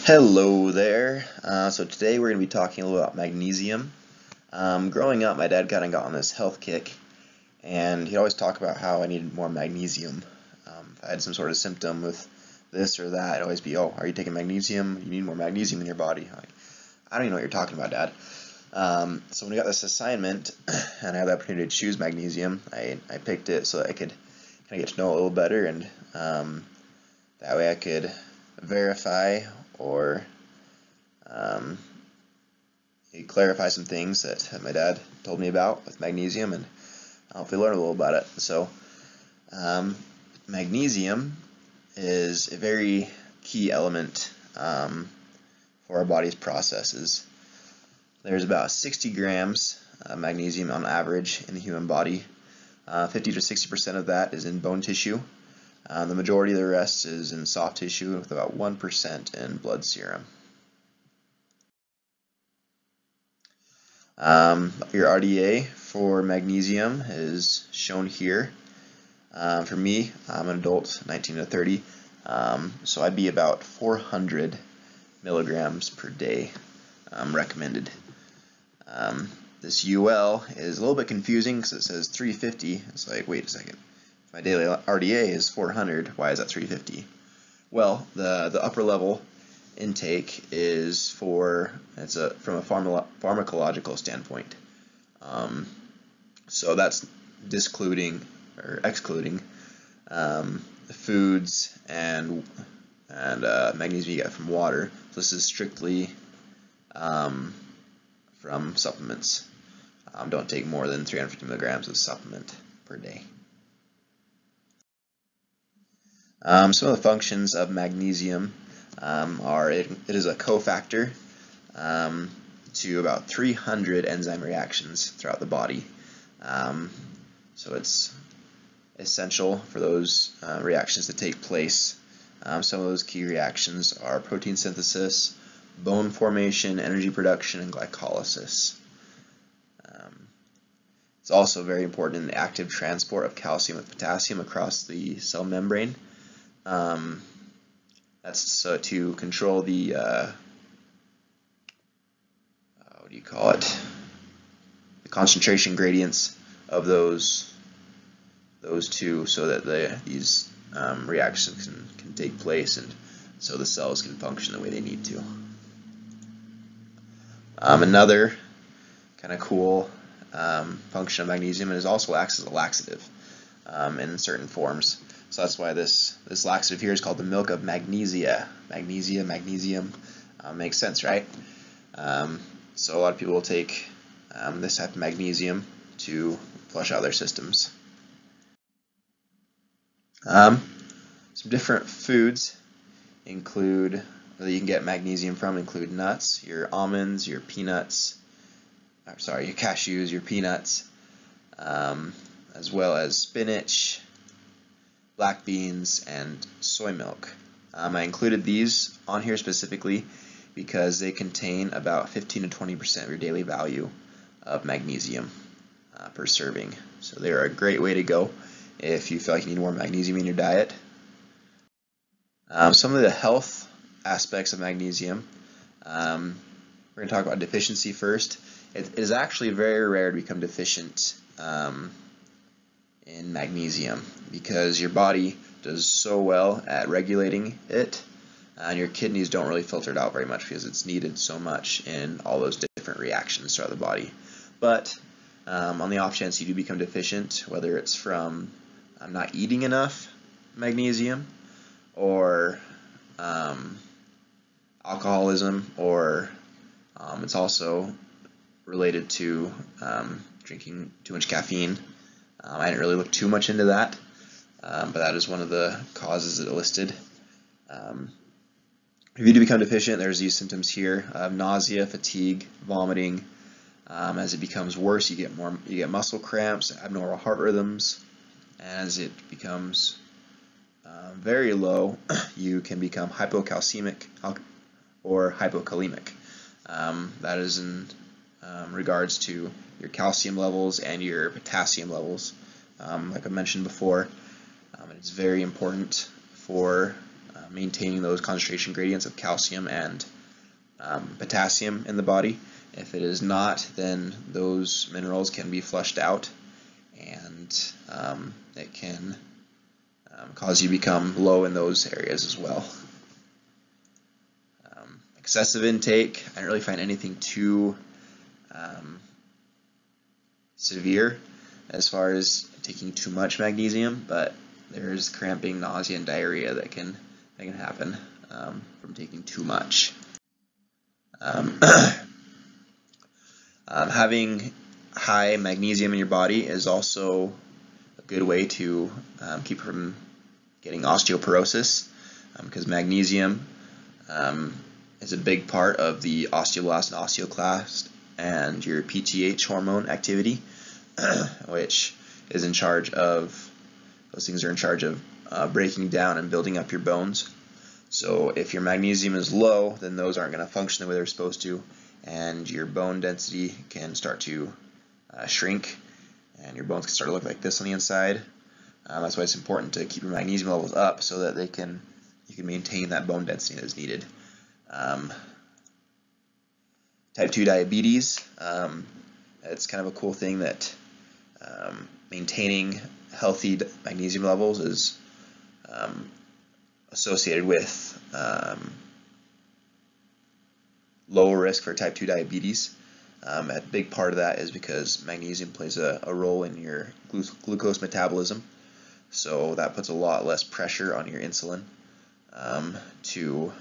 Hello there. So today we're going to be talking a little about magnesium. Growing up, my dad kind of got on this health kick, and he'd always talk about how I needed more magnesium. If I had some sort of symptom with this or that, it'd always be, "Oh, are you taking magnesium? You need more magnesium in your body." I'm like, I don't even know what you're talking about, Dad. So when we got this assignment, and I had the opportunity to choose magnesium, I picked it so that I could kind of get to know it a little better, and that way I could verify or clarify some things that my dad told me about with magnesium, and hopefully learn a little about it. So magnesium is a very key element for our body's processes. There's about 60 grams of magnesium on average in the human body. 50 to 60% of that is in bone tissue. The majority of the rest is in soft tissue, with about 1% in blood serum. Your RDA for magnesium is shown here. For me, I'm an adult, 19 to 30, so I'd be about 400 milligrams per day recommended. This UL is a little bit confusing because it says 350. It's like, wait a second. My daily RDA is 400. Why is that 350? Well, the upper level intake is from a pharmacological standpoint. So that's excluding the foods and magnesium you get from water. So this is strictly from supplements. Don't take more than 350 milligrams of supplement per day. Some of the functions of magnesium are it is a cofactor to about 300 enzyme reactions throughout the body. So it's essential for those reactions to take place. Some of those key reactions are protein synthesis, bone formation, energy production, and glycolysis. It's also very important in the active transport of calcium and potassium across the cell membrane. That's to control the the concentration gradients of those two, so that these reactions can take place, and so the cells can function the way they need to. Another kind of cool function of magnesium is also acts as a laxative in certain forms. So that's why this laxative here is called the milk of magnesia. Magnesium, makes sense, right? So a lot of people will take this type of magnesium to flush out their systems. Some different foods that you can get magnesium from include nuts, your almonds, your peanuts, your cashews, your peanuts, as well as spinach, black beans, and soy milk. I included these on here specifically because they contain about 15 to 20% of your daily value of magnesium per serving. So they're a great way to go if you feel like you need more magnesium in your diet. Some of the health aspects of magnesium. We're going to talk about deficiency first. It is actually very rare to become deficient in magnesium because your body does so well at regulating it, and your kidneys don't really filter it out very much because it's needed so much in all those different reactions throughout the body. But on the off chance you do become deficient, whether it's from not eating enough magnesium, or alcoholism, or it's also related to drinking too much caffeine. I didn't really look too much into that, but that is one of the causes that are listed. If you do become deficient, there's these symptoms here: nausea, fatigue, vomiting. As it becomes worse, you get muscle cramps, abnormal heart rhythms. As it becomes very low, you can become hypocalcemic or hypokalemic. That is in regards to your calcium levels and your potassium levels. Like I mentioned before, it's very important for maintaining those concentration gradients of calcium and potassium in the body. If it is not, then those minerals can be flushed out, and it can cause you to become low in those areas as well. Excessive intake, I don't really find anything too severe as far as taking too much magnesium, but there's cramping, nausea, and diarrhea that can happen from taking too much. Having high magnesium in your body is also a good way to keep from getting osteoporosis, because magnesium is a big part of the osteoblast and osteoclast and your PTH hormone activity, which is in charge of, those things are in charge of breaking down and building up your bones. So if your magnesium is low, then those aren't going to function the way they're supposed to, and your bone density can start to shrink, and your bones can start to look like this on the inside. That's why it's important to keep your magnesium levels up so that you can maintain that bone density that is needed. Type 2 diabetes, it's kind of a cool thing that maintaining healthy magnesium levels is associated with lower risk for type 2 diabetes. A big part of that is because magnesium plays a role in your glucose metabolism, so that puts a lot less pressure on your insulin to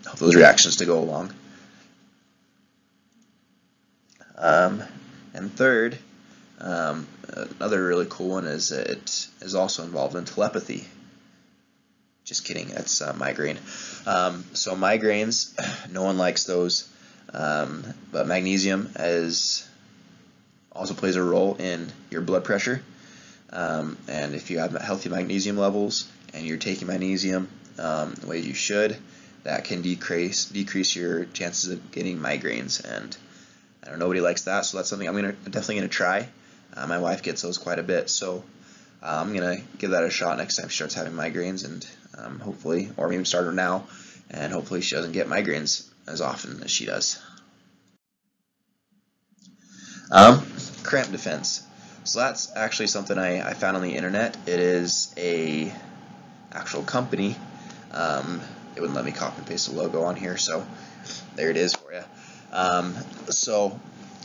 help those reactions to go along. And third, another really cool one is it is also involved in telepathy. Just kidding, that's migraine. So migraines, no one likes those, but magnesium also plays a role in your blood pressure. And if you have healthy magnesium levels and you're taking magnesium the way you should, that can decrease your chances of getting migraines. And I know nobody likes that, so that's something I'm definitely gonna try. My wife gets those quite a bit, so I'm gonna give that a shot next time she starts having migraines, and hopefully, or maybe start her now, and hopefully she doesn't get migraines as often as she does. Cramp defense. So that's actually something I found on the internet. It is a actual company. It wouldn't let me copy and paste the logo on here, so there it is for you. So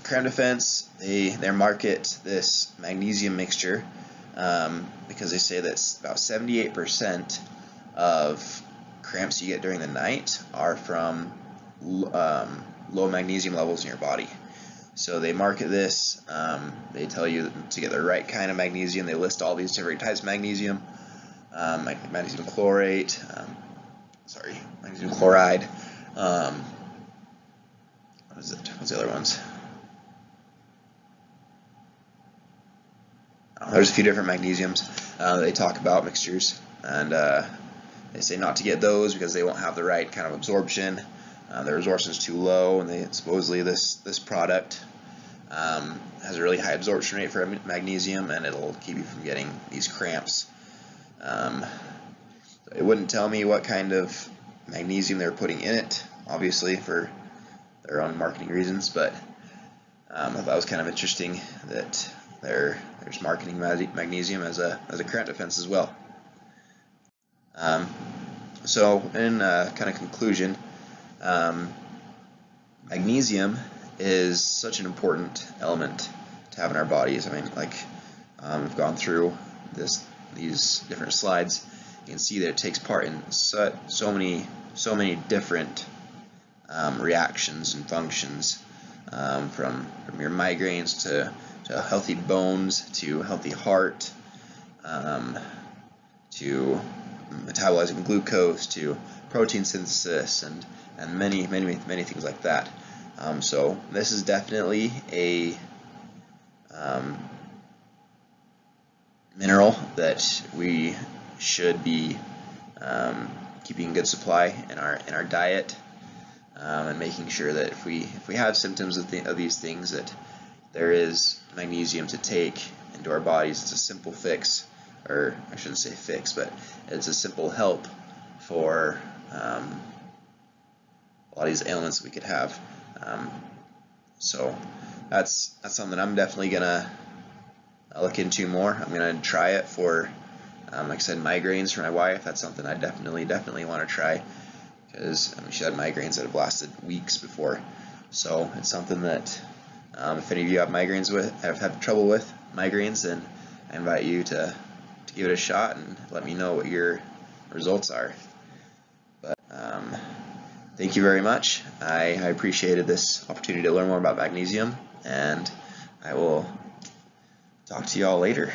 cramp defense, they market this magnesium mixture because they say that about 78% of cramps you get during the night are from low magnesium levels in your body. So they market this, they tell you to get the right kind of magnesium. They list all these different types of magnesium, magnesium chlorate, magnesium chloride, what's the other ones? There's a few different magnesiums they talk about, mixtures, and they say not to get those because they won't have the right kind of absorption. Their absorption is too low, and supposedly this product has a really high absorption rate for magnesium, and it'll keep you from getting these cramps. It wouldn't tell me what kind of magnesium they're putting in it, obviously for their own marketing reasons, but I thought that was kind of interesting that they're just marketing magnesium as a cramp defense as well. So in kind of conclusion, magnesium is such an important element to have in our bodies. I mean, like we've gone through these different slides. You can see that it takes part in so many different reactions and functions, from your migraines to healthy bones, to healthy heart, to metabolizing glucose, to protein synthesis, and many things like that. So this is definitely a mineral that we should be keeping a good supply in our diet, and making sure that if we have symptoms of these things, that there is magnesium to take into our bodies. It's a simple fix. or I shouldn't say fix, but it's a simple help for a lot of these ailments that we could have. So that's something I'm definitely gonna look into more. I'm gonna try it for, like I said, migraines for my wife. That's something I definitely want to try, because she had migraines that have lasted weeks before. So it's something that if any of you have had trouble with migraines, then I invite you to give it a shot and let me know what your results are. But thank you very much. I appreciated this opportunity to learn more about magnesium, and I will talk to you all later.